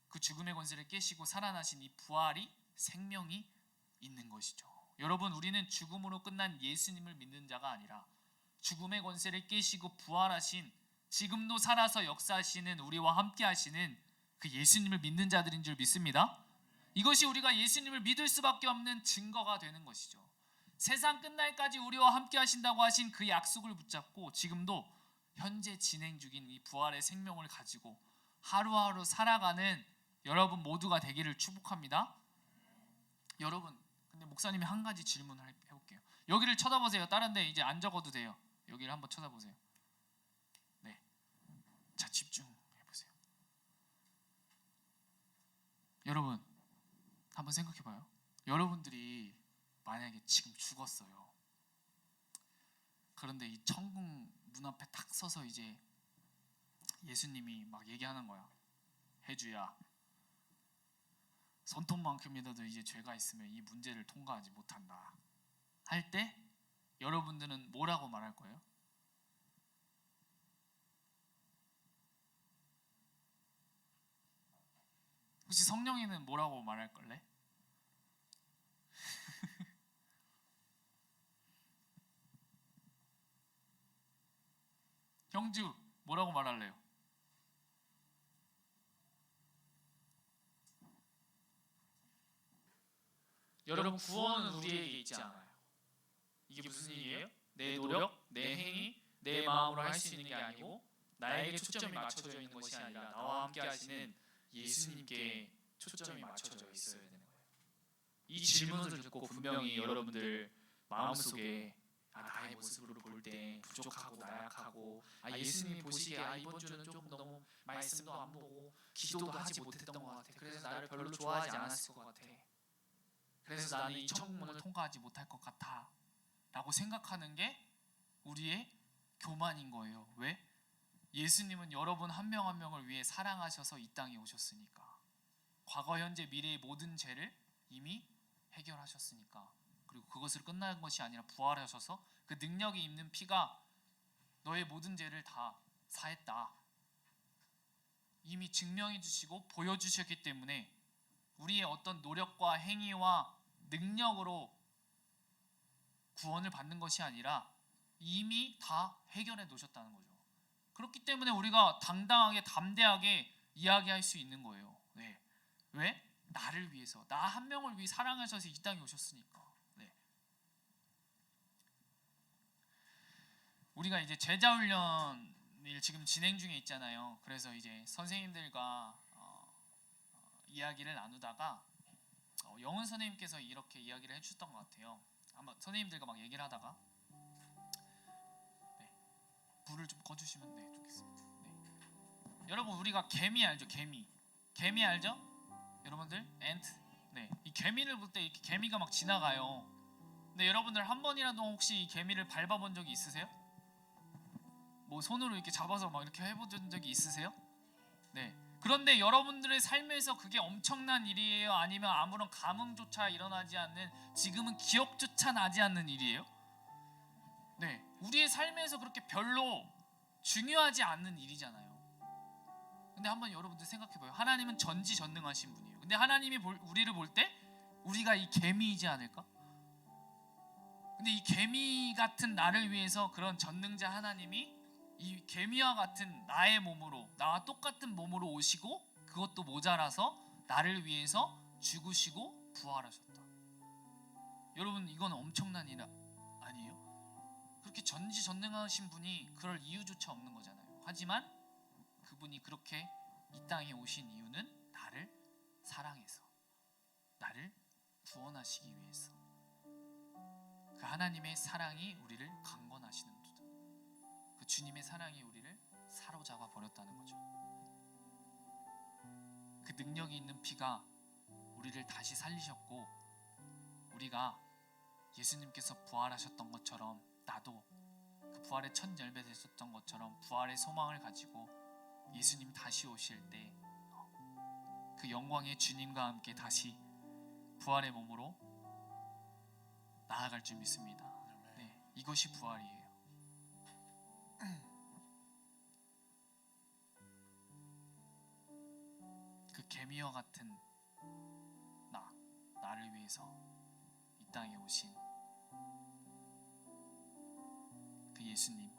그 죽음의 권세를 깨시고 살아나신 이 부활이 생명이 있는 것이죠. 여러분, 우리는 죽음으로 끝난 예수님을 믿는 자가 아니라 죽음의 권세를 깨시고 부활하신, 지금도 살아서 역사하시는, 우리와 함께 하시는 그 예수님을 믿는 자들인 줄 믿습니다. 이것이 우리가 예수님을 믿을 수밖에 없는 증거가 되는 것이죠. 세상 끝날까지 우리와 함께 하신다고 하신 그 약속을 붙잡고 지금도 현재 진행 중인 이 부활의 생명을 가지고 하루하루 살아가는 여러분 모두가 되기를 축복합니다. 여러분, 근데 목사님이 한 가지 질문을 해볼게요. 여기를 쳐다보세요. 다른 데 이제 안 적어도 돼요. 여기를 한번 쳐다보세요. 네, 자, 집중해보세요. 여러분, 한번 생각해봐요. 여러분들이 만약에 지금 죽었어요. 그런데 이 천국 문 앞에 딱 서서 이제 예수님이 막 얘기하는 거야. 혜주야, 손톱만큼이라도 이제 죄가 있으면 이 문제를 통과하지 못한다 할 때 여러분들은 뭐라고 말할 거예요? 혹시 성령이는 뭐라고 말할 걸래? 형주 뭐라고 말할래요? 여러분, 구원은 우리에게 있지 않아요. 이게 무슨 일이에요? 내 노력, 내 행위, 내 마음으로 할 수 있는 게 아니고 나에게 초점이 맞춰져 있는 것이 아니라 나와 함께 하시는 예수님께 초점이 맞춰져 있어야 되는 거예요. 이 질문을 듣고 분명히 여러분들 마음속에 나의 모습으로 볼 때 부족하고 나약하고, 예수님이 보시기에 이번 주는 조금 너무 말씀도 안 보고 기도도 하지 못했던 것 같아. 그래서 나를 별로 좋아하지 않았을 것 같아. 그래서 나는 이 천국문을 통과하지 못할 것 같아 라고 생각하는 게 우리의 교만인 거예요. 왜? 예수님은 여러분 한 명 한 명을 위해 사랑하셔서 이 땅에 오셨으니까. 과거, 현재, 미래의 모든 죄를 이미 해결하셨으니까. 그리고 그것으로 끝나는 것이 아니라 부활하셔서 그 능력이 있는 피가 너의 모든 죄를 다 사했다 이미 증명해 주시고 보여주셨기 때문에 우리의 어떤 노력과 행위와 능력으로 구원을 받는 것이 아니라 이미 다 해결해 놓으셨다는 거죠. 그렇기 때문에 우리가 당당하게 담대하게 이야기할 수 있는 거예요. 네. 왜? 나를 위해서, 나 한 명을 위해 사랑하셔서 이 땅에 오셨으니까. 네. 우리가 이제 제자 훈련을 지금 진행 중에 있잖아요. 그래서 이제 선생님들과 이야기를 나누다가 영은 선생님께서 이렇게 이야기를 해주셨던 것 같아요. 아마 선생님들과 막 얘기를 하다가, 네, 불을 좀 꺼주시면 네, 좋겠습니다. 네. 여러분, 우리가 개미 알죠? 개미 알죠? 여러분들, 앤트. 네, 이 개미를 볼 때 이렇게 개미가 막 지나가요. 근데 여러분들 한 번이라도 혹시 이 개미를 밟아본 적이 있으세요? 뭐 손으로 이렇게 잡아서 막 이렇게 해본 적이 있으세요? 네. 그런데 여러분들의 삶에서 그게 엄청난 일이에요? 아니면 아무런 감흥조차 일어나지 않는, 지금은 기억조차 나지 않는 일이에요? 네, 우리의 삶에서 그렇게 별로 중요하지 않는 일이잖아요. 근데 한번 여러분들 생각해봐요. 하나님은 전지전능하신 분이에요. 근데 하나님이 우리를 볼 때 우리가 이 개미이지 않을까? 근데 이 개미 같은 나를 위해서 그런 전능자 하나님이 이 개미와 같은 나의 몸으로, 나와 똑같은 몸으로 오시고 그것도 모자라서 나를 위해서 죽으시고 부활하셨다. 여러분, 이건 엄청난 일 아니에요? 그렇게 전지전능하신 분이 그럴 이유조차 없는 거잖아요. 하지만 그분이 그렇게 이 땅에 오신 이유는 나를 사랑해서, 나를 구원하시기 위해서. 그 하나님의 사랑이 우리를 강권하시는 도다. 그 주님의 사랑이 우리를 사로잡아 버렸다는 거죠. 그 능력이 있는 피가 우리를 다시 살리셨고, 우리가 예수님께서 부활하셨던 것처럼 나도 그 부활의 첫 열매 되셨던 것처럼 부활의 소망을 가지고 예수님 다시 오실 때 그 영광의 주님과 함께 다시 부활의 몸으로 나아갈 줄 믿습니다. 네, 이것이 부활이에요. 그 개미와 같은 나를 위해서 이 땅에 오신 그 예수님,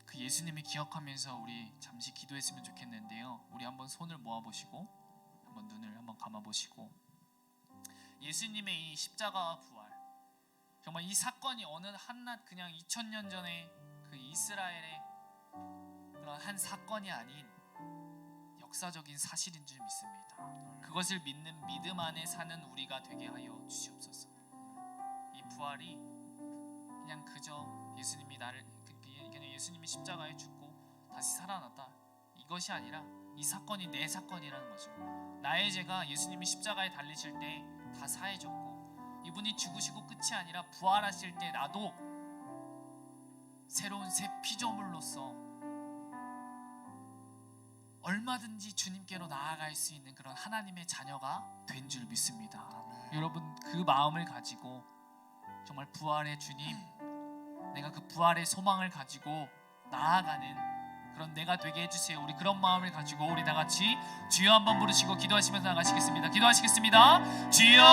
그 예수님을 기억하면서 우리 잠시 기도했으면 좋겠는데요. 우리 한번 손을 모아보시고 한번 눈을 한번 감아보시고, 예수님의 이 십자가와 부활, 정말 이 사건이 어느 한낱 그냥 2000년 전에 그 이스라엘의 그런 한 사건이 아닌 역사적인 사실인 줄 믿습니다. 그것을 믿는 믿음 안에 사는 우리가 되게 하여 주시옵소서. 이 부활이 그냥 그저 예수님이 그냥 예수님이 십자가에 죽고 다시 살아났다, 이것이 아니라 이 사건이 내 사건이라는 거죠. 나의 죄가 예수님이 십자가에 달리실 때 다 사해졌고, 이분이 죽으시고 끝이 아니라 부활하실 때 나도 새로운 새 피조물로서 얼마든지 주님께로 나아갈 수 있는 그런 하나님의 자녀가 된 줄 믿습니다. 여러분, 그 마음을 가지고 정말 부활의 주님, 내가 그 부활의 소망을 가지고 나아가는 그런 내가 되게 해주세요. 우리 그런 마음을 가지고 우리 다 같이 주여 한번 부르시고 기도하시면서 나가시겠습니다. 기도하시겠습니다. 주여,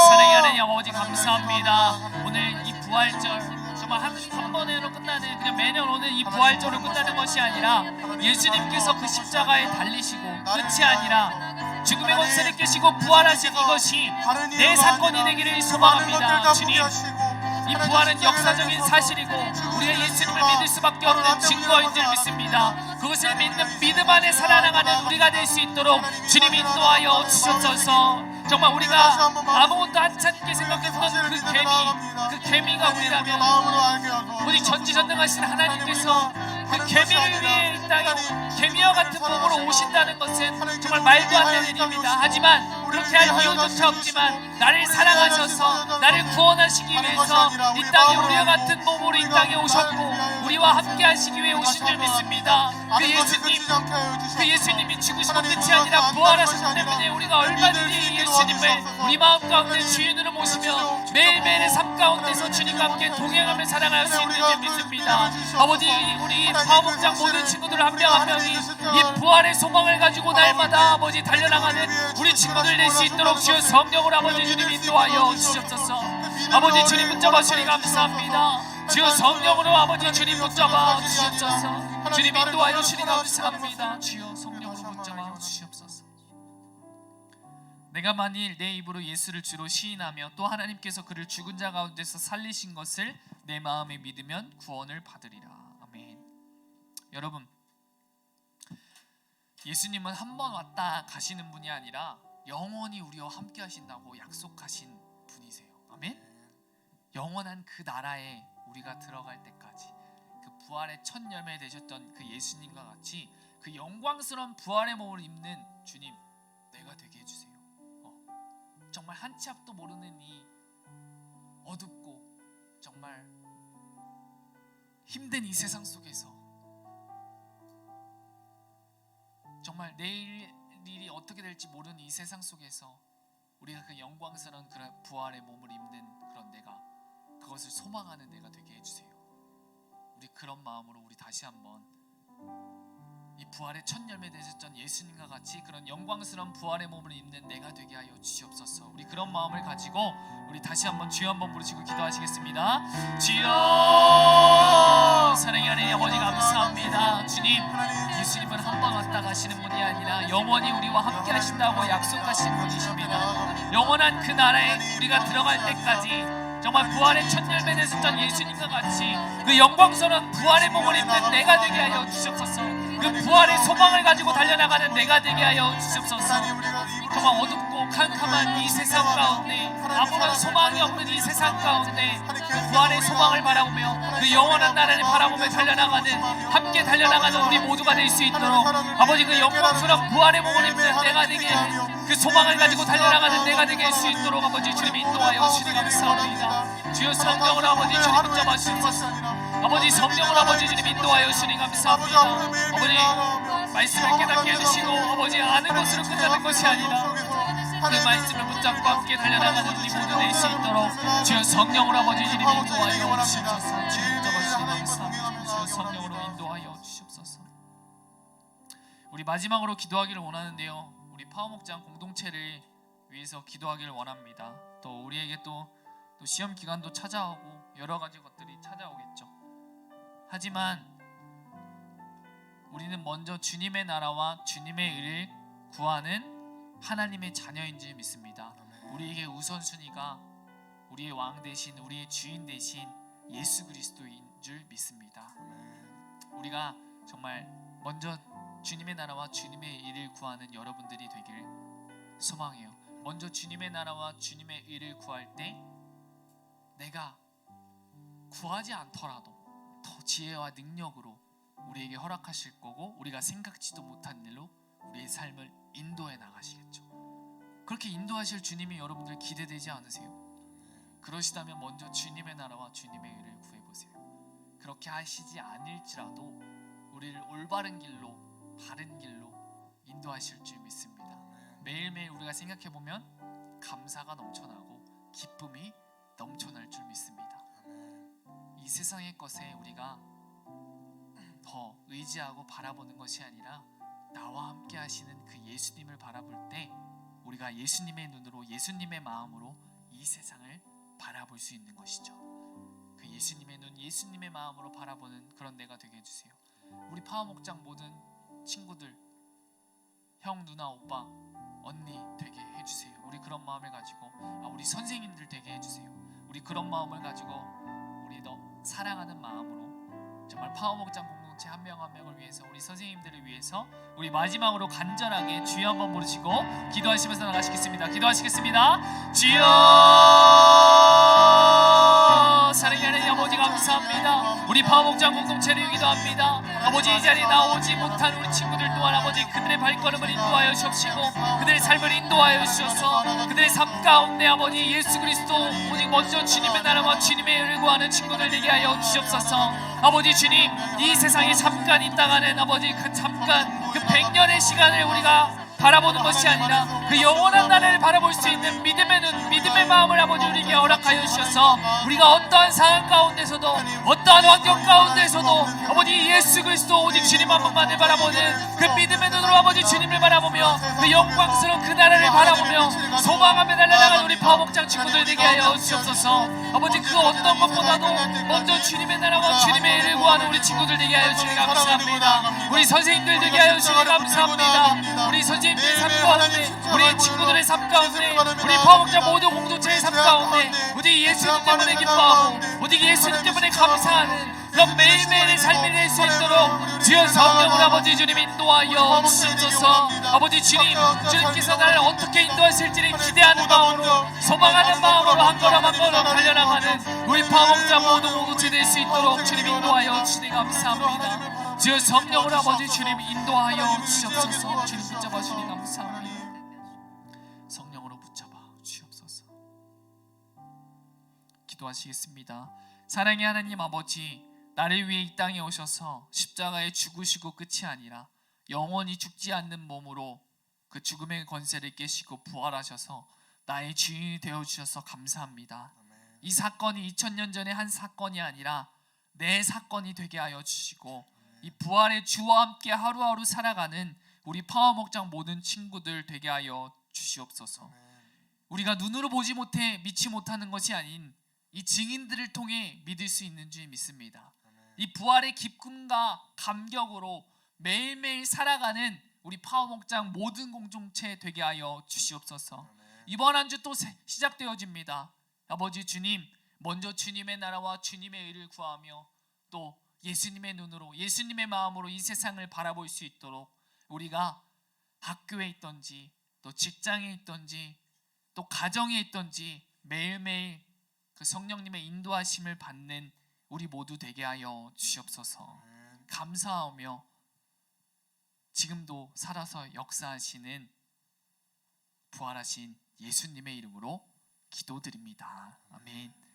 사랑의 하나님 아버지 감사합니다. 오늘 이 부활절 정말 한 번으로 끝나는, 그냥 매년 오는 이 부활절로 끝나는 것이 아니라 예수님께서 그 십자가에 달리시고 끝이 아니라 죽음의 권세를 깨시고 부활하신 이것이 내 사건이 되기를 소망합니다. 주님, 이 부활은 역사적인 사실이고 우리가 예수님을 믿을 수밖에 없는 증거인 줄 믿습니다. 그것을 믿는 믿음 안에 살아나가는 우리가 될 수 있도록 주님 인도하여 주셔서, 정말 우리가 아무것도 하찮게 생각했던 그 개미가 우리라면, 우리 전지전능하신 하나님께서 그 개미를 위해 이 땅에 개미와 같은 몸으로 오신다는 것은 정말 말도 안 되는 일입니다. 하지만 그렇게 할 이유조차 없지만 나를 사랑하셔서 나를 구원하시기 위해서 이 땅에 우리와 같은 몸으로 이 땅에 오셨고 우리와 함께 하시기 위해 오신 줄 믿습니다. 그 예수님이 죽으시고 끝이 아니라 부활하셨기 때문에 우리가 얼마든지 예수님을 우리 마음 가운데 주인으로 모시며 매일매일의 삶 가운데서 주님과 함께 동행하며 살아갈 수 있는 줄 믿습니다. 아버지, 우리 파업목장 모든 친구들 한 명 한 명이 이 부활의 소망을 가지고 날마다 아버지 달려나가는 우리 친구들 될 수 있도록 주여 성령으로 아버지 주님 인도하여 주셨소서. 아버지 주님 붙잡아 주니 감사합니다. 주여 성령으로 아버지 주님 붙잡아 주셨소서. 주님 인도하여 주니 감사합니다. 주여 성령으로 붙잡아 주시옵소서. 내가 만일 내 입으로 예수를 주로 시인하며 또 하나님께서 그를 죽은 자 가운데서 살리신 것을 내 마음에 믿으면 구원을 받으리라. 아멘. 여러분, 예수님은 한 번 왔다 가시는 분이 아니라 영원히 우리와 함께 하신다고 약속하신 분이세요. 아멘. 영원한 그 나라에 우리가 들어갈 때까지 그 부활의 첫 열매 되셨던 그 예수님과 같이 그 영광스러운 부활의 몸을 입는 주님, 내가 되게 해주세요. 정말 한 치 앞도 모르는 이 어둡고 정말 힘든 이 세상 속에서 정말 내일 일이 어떻게 될지 모르는 이 세상 속에서 우리가 그 영광스러운 그런 부활의 몸을 입는 그런 내가, 그것을 소망하는 내가 되게 해주세요. 우리 그런 마음으로 우리 다시 한번 이 부활의 첫 열매 되셨던 예수님과 같이 그런 영광스러운 부활의 몸을 입는 내가 되게 하여 주시옵소서. 우리 그런 마음을 가지고 우리 다시 한번 주여 한번 부르시고 기도하시겠습니다. 주여, 사랑의 하나님 아버지 감사합니다. 주님, 예수님은 한 번 왔다 가시는 분이 아니라 영원히 우리와 함께 하신다고 약속하신 분이십니다. 영원한 그 나라에 우리가 들어갈 때까지 정말 부활의 첫 열매 맺었던 예수님과 같이 그 영광스러운 부활의 몸을 입는 내가 되게 하여 주시옵소서. 그 부활의 소망을 가지고 달려나가는 내가 되게 하여 주시옵소서. 정말 어둡고 캄캄한 이 세상 가운데, 아무런 소망이 없는 이 세상 가운데 그 부활의 소망을 바라보며 그 영원한 나라를 바라보며 달려나가는, 함께 달려나가는 우리 모두가 될 수 있도록 아버지 그 영광스러운 부활의 몸을 입는 내가 되게, 그 소망을 가지고 달려나가는 내가 되게 할 수 있도록 아버지 주님 인도하여 주시니 감사합니다. 주여 성령으로 아버지 주님 붙잡아 주옵소서. 아버지 성령으로 아버지 주님 인도하여 주시니 감사합니다. 아버지 말씀을 깨닫게 해주시고 아버지 아는 것으로 끝나는 것이 아니라 그 말씀을 붙잡고 함께 달려나가는 우리 모두 될 수 있도록 주여 성령으로 아버지 주님 인도하여 주시옵소서. 주님 붙잡아 주시니 감사합니다. 주여 성령으로 인도하여 주시옵소서. 우리 마지막으로 기도하기를 원하는데요, 우리 파워목장 공동체를 위해서 기도하기를 원합니다. 또 우리에게 또 시험 기간도 찾아오고 여러 가지 것들이 찾아오겠죠. 하지만 우리는 먼저 주님의 나라와 주님의 의를 구하는 하나님의 자녀인 줄 믿습니다. 우리에게 우선순위가 우리의 왕 대신, 우리의 주인 대신 예수 그리스도인 줄 믿습니다. 우리가 정말 먼저 주님의 나라와 주님의 의를 구하는 여러분들이 되길 소망해요. 먼저 주님의 나라와 주님의 의를 구할 때 내가 구하지 않더라도 더 지혜와 능력으로 우리에게 허락하실 거고, 우리가 생각지도 못한 일로 우리의 삶을 인도해 나가시겠죠. 그렇게 인도하실 주님이 여러분들 기대되지 않으세요? 그러시다면 먼저 주님의 나라와 주님의 의를 구해보세요. 그렇게 하시지 않을지라도 우리를 올바른 길로, 바른 길로 인도하실 줄 믿습니다. 매일매일 우리가 생각해보면 감사가 넘쳐나고 기쁨이 넘쳐날 줄 믿습니다. 이 세상의 것에 우리가 더 의지하고 바라보는 것이 아니라 나와 함께 하시는 그 예수님을 바라볼 때 우리가 예수님의 눈으로, 예수님의 마음으로 이 세상을 바라볼 수 있는 것이죠. 그 예수님의 눈, 예수님의 마음으로 바라보는 그런 내가 되게 해주세요. 우리 파워목장 모든 친구들, 형, 누나, 오빠, 언니 되게 해주세요. 우리 그런 마음을 가지고, 우리 선생님들 되게 해주세요. 우리 그런 마음을 가지고 우리 너 사랑하는 마음으로 정말 파워목장 공동체 한 명 한 명을 위해서, 우리 선생님들을 위해서 우리 마지막으로 간절하게 주여 한번 부르시고 기도하시면서 나가시겠습니다. 기도하시겠습니다. 주여, 사랑의 하나님 아버지 감사합니다. 우리 파워목장 공동체를 기도합니다. 아버지 이 자리에 나오지 못한 우리 친구들 또한 아버지 그들의 발걸음을 인도하여 주옵시고 그들의 삶을 인도하여 주셔서 그들의 삶 가운데 아버지 예수 그리스도 오직 먼저 주님의 나라와 주님의 의를 구하는 친구들 되게 하여 주옵소서. 아버지 주님, 이 세상에 잠깐 있다가는 아버지 그 잠깐 그 100년의 시간을 우리가 바라보는 것이 아니라 그 영원한 나라를 바라볼 수 있는 믿음의 눈, 믿음의 마음을 아버지 우리에게 허락하여 주셔서 우리가 어떠한 상황 가운데서도, 어떠한 환경 가운데서도 아버지 예수 그리스도 오직 주님 한 분만을 바라보는 그 믿음의 눈으로 아버지 주님을 바라보며 그 영광스러운 그 나라를 바라보며 소망하며 달려나가는 우리 파워목장 친구들 되게 하여 주옵소서. 아버지 그 어떤 것보다도 먼저 주님의 나라와 주님의 의를 구하는 우리 친구들 되게 하여 주시니 감사합니다. 우리 선생님들 되게 하여 주시니 감사합니다. 우리 선생님들의 삶 가운데, 우리 친구들의 삶 가운데, 우리 파워목장 모든 공동체의 삶 가운데 오직 예수님 때문에 기뻐하고 오직 예수님 때문에 감사하는 그런 매일매일의 삶이 될 수 있도록 주여 성령으로 아버지 주님 인도하여 주옵소서. 아버지 주님, 주님께서 나를 어떻게 인도하실지를 기대하는 마음으로, 소망하는 마음으로 한 걸음 한 걸음 달려나가는 우리 파워목장 모든 공동체 될 수 있도록 주님 인도하여 주시니 감사합니다. 주여 성령으로 아버지 주님 인도하여 주옵소서. 주님 붙잡아 주시니 감사합니다. 성령으로 붙잡아 주옵소서. 기도하시겠습니다. 사랑의 하나님 아버지, 나를 위해 이 땅에 오셔서 십자가에 죽으시고 끝이 아니라 영원히 죽지 않는 몸으로 그 죽음의 권세를 깨시고 부활하셔서 나의 주인이 되어주셔서 감사합니다. 이 사건이 2000년 전의 한 사건이 아니라 내 사건이 되게 하여 주시고 이 부활의 주와 함께 하루하루 살아가는 우리 파워목장 모든 친구들 되게 하여 주시옵소서. 우리가 눈으로 보지 못해 믿지 못하는 것이 아닌 이 증인들을 통해 믿을 수 있는 줄 믿습니다. 이 부활의 기쁨과 감격으로 매일매일 살아가는 우리 파워목장 모든 공동체 되게 하여 주시옵소서. 이번 한 주 또 시작되어집니다. 아버지 주님, 먼저 주님의 나라와 주님의 의를 구하며 또 예수님의 눈으로 예수님의 마음으로 이 세상을 바라볼 수 있도록 우리가 학교에 있던지 또 직장에 있던지 또 가정에 있던지 매일매일 그 성령님의 인도하심을 받는 우리 모두 되게 하여 주시옵소서. 감사하며 지금도 살아서 역사하시는 부활하신 예수님의 이름으로 기도드립니다. 아멘.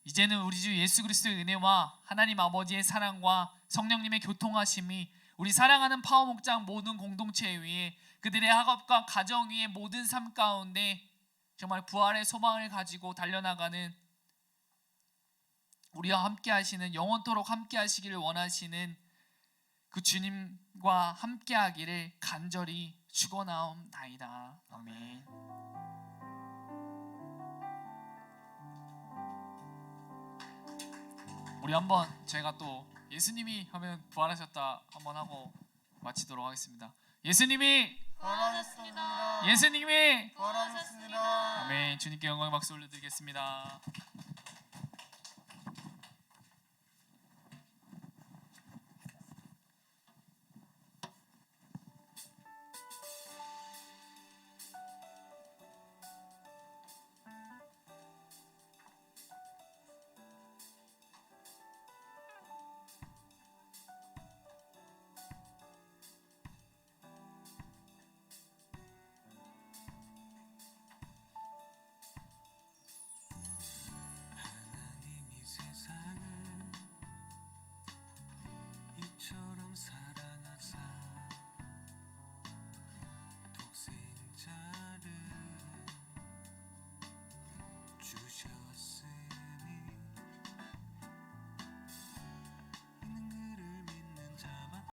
이제는 우리 주 예수 그리스도의 은혜와 하나님 아버지의 사랑과 성령님의 교통하심이 우리 사랑하는 파워 목장 모든 공동체 위에 그들의 학업과 가정 위에 모든 삶 가운데 정말 부활의 소망을 가지고 달려나가는 우리와 함께 하시는 영원토록 함께 하시기를 원하시는 그 주님과 함께 하기를 간절히 축원하옵나이다. 아멘. 우리 한번 제가 또 예수님이 하면 부활하셨다 한번 하고 마치도록 하겠습니다. 예수님이 부활하셨습니다. 예수님이 부활하셨습니다. 아멘. 주님께 영광의 박수 올려드리겠습니다.